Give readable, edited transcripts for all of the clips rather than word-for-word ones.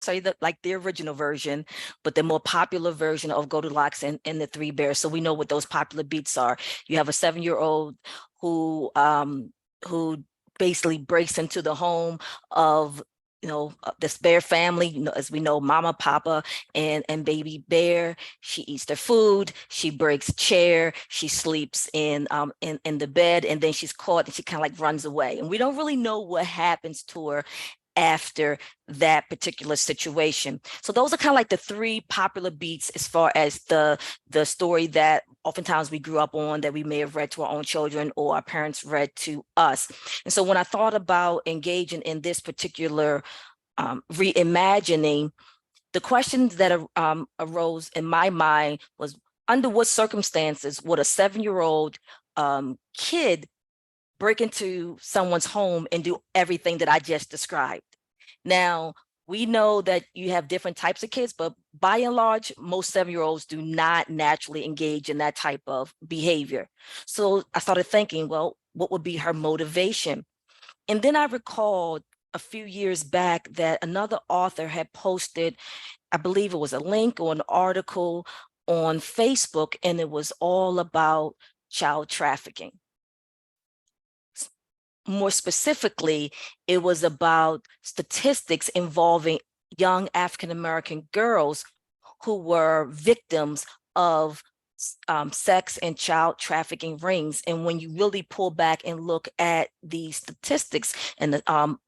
sorry, the original version, but the more popular version of Goldilocks and the Three Bears. So we know what those popular beats are. You have a 7-year-old who basically breaks into the home of this bear family, as we know, Mama, Papa, and baby bear. She eats their food, she breaks a chair, she sleeps in the bed, and then she's caught and she kind of like runs away. And we don't really know what happens to her after that particular situation. So those are kind of like the three popular beats as far as the story that oftentimes we grew up on, that we may have read to our own children or our parents read to us. And so when I thought about engaging in this particular reimagining, the questions that arose in my mind was, under what circumstances would a 7-year-old kid break into someone's home and do everything that I just described? Now, we know that you have different types of kids, but by and large, most 7-year-olds do not naturally engage in that type of behavior. So I started thinking, well, what would be her motivation? And then I recalled a few years back that another author had posted, I believe it was a link or an article on Facebook, and it was all about child trafficking. More specifically, it was about statistics involving young African-American girls who were victims of sex and child trafficking rings. And when you really pull back and look at the statistics and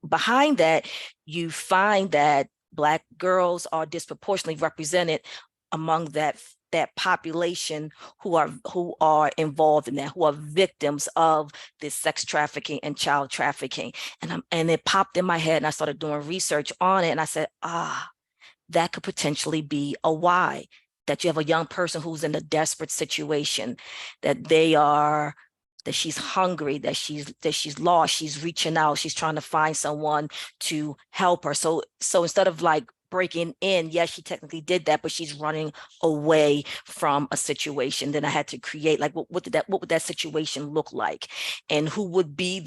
behind that, you find that Black girls are disproportionately represented among that population who are involved in that, who are victims of this sex trafficking and child trafficking. And it popped in my head, and I started doing research on it, and I said, that could potentially be a why. That you have a young person who's in a desperate situation, that she's hungry, that she's lost, she's reaching out, she's trying to find someone to help her. So instead of like breaking in, yes, she technically did that, but she's running away from a situation. Then I had to create, like, what would that situation look like, and who would be